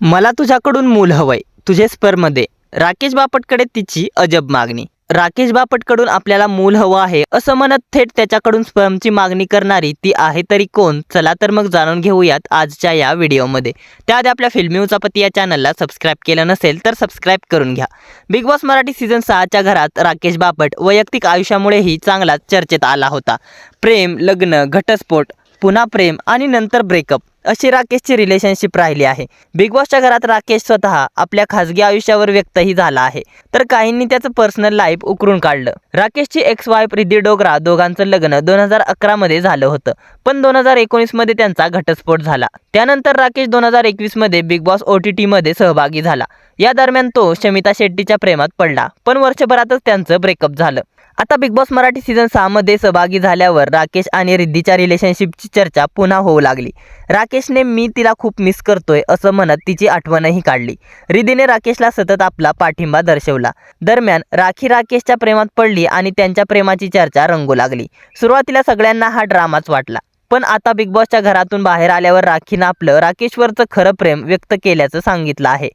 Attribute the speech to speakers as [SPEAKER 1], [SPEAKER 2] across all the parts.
[SPEAKER 1] मला तुझ्याकडून मूल हवंय, तुझे स्पर्म दे. राकेश बापटकडे तिची अजब मागणी. राकेश बापटकडून आपल्याला मूल हवं आहे असं म्हणत थेट त्याच्याकडून स्पर्मची मागणी करणारी ती आहे तरी कोण? चला तर मग जाणून घेऊयात आजच्या या व्हिडिओमध्ये. त्याआधी आपल्या फिल्मी उचापती या चॅनलला सबस्क्राईब केलं नसेल तर सबस्क्राईब करून घ्या. बिग बॉस मराठी सीझन 6च्या घरात राकेश बापट वैयक्तिक आयुष्यामुळेही चांगलाच चर्चेत आला होता. प्रेम, लग्न, घटस्फोट, पुन्हा प्रेम आणि नंतर ब्रेकअप अशी राकेशची रिलेशनशिप राहिली आहे. बिग बॉसच्या घरात राकेश स्वतः आपल्या खासगी आयुष्यावर व्यक्तही झाला आहे, तर काहींनी त्याचं पर्सनल लाईफ उकरून काढलं. राकेशची एक्स वाईफ रिद्धी डोगरा दोघांचं लग्न 2011 मध्ये झालं होतं, पण 2019 मध्ये त्यांचा घटस्फोट झाला. त्यानंतर राकेश 2021 मध्ये बिग बॉस OTT मध्ये सहभागी झाला. या दरम्यान तो शमिता शेट्टीच्या प्रेमात पडला, पण वर्षभरातच त्यांचं ब्रेकअप झालं. आता बिग बॉस मराठी सीझन 6 मध्ये सहभागी झाल्यावर राकेश आणि रिद्धीच्या रिलेशनशिपची चर्चा पुन्हा होऊ लागली. राकेशने मी तिला खूप मिस करतोय असं म्हणत तिची आठवणही काढली. रिद्धीने राकेशला सतत आपला पाठिंबा दर्शवला. दरम्यान राखी राकेशच्या प्रेमात पडली आणि त्यांच्या प्रेमाची चर्चा रंगू लागली. सुरुवातीला सगळ्यांना हा ड्रामाच वाटला, पण आता बिग बॉसच्या घरातून बाहेर आल्यावर राखीनं आपलं राकेशवरचं खरं प्रेम व्यक्त केल्याचं सांगितलं आहे.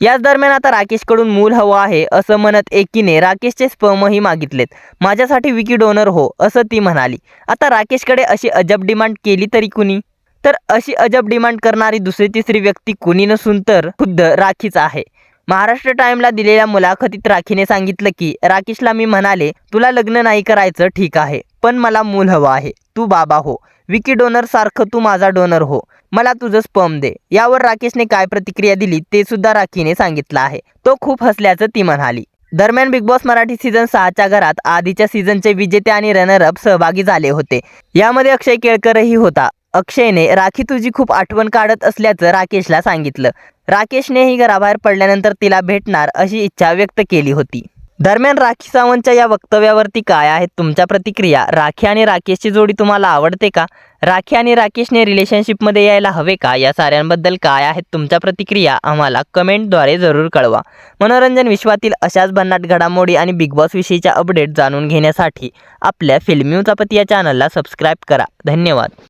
[SPEAKER 1] याच दरम्यान आता राकेशकडून मूल हवं आहे असं म्हणत एकीने राकेशचे स्पर्मही मागितलेत. माझ्यासाठी विकी डोनर हो असं ती म्हणाली. आता राकेशकडे अशी अजब डिमांड केली तरी कुणी? तर अशी अजब डिमांड करणारी दुसरी तिसरी व्यक्ती कुणी नसून तर खुद्द राखीच आहे. महाराष्ट्र टाइमला दिलेल्या मुलाखतीत राखीने सांगितलं की राकेशला मी म्हणाले, तुला लग्न नाही करायचं ठीक आहे, पण मला मूल हवं आहे. तू बाबा हो, विकी डोनर सारखं तू माझा डोनर हो, मला तुझं स्पर्म दे. यावर राकेशने काय प्रतिक्रिया दिली ते सुद्धा राखीने सांगितलं आहे. तो खूप हसल्याचं ती म्हणाली. दरम्यान बिग बॉस मराठी सीझन 6च्या घरात आधीच्या सीझनचे विजेते आणि रनरअप सहभागी झाले होते. यामध्ये अक्षय केळकरही होता. अक्षयने राखी तुझी खूप आठवण काढत असल्याचं राकेशला सांगितलं. राकेशनेही घराबाहेर पडल्यानंतर तिला भेटणार अशी इच्छा व्यक्त केली होती. दरम्यान राखी सावंतच्या या वक्तव्यावरती काय आहेत तुमच्या प्रतिक्रिया? राखी आणि राकेशची जोडी तुम्हाला आवडते का? राखी आणि राकेशने रिलेशनशिपमध्ये यायला हवे का? या साऱ्यांबद्दल काय आहेत तुमच्या प्रतिक्रिया? आम्हाला कमेंटद्वारे जरूर कळवा. मनोरंजन विश्वातील अशाच भन्नाट घडामोडी आणि बिग बॉस विषयीच्या अपडेट जाणून घेण्यासाठी आपल्या फिल्मी उचापती या चॅनलला सबस्क्राईब करा. धन्यवाद.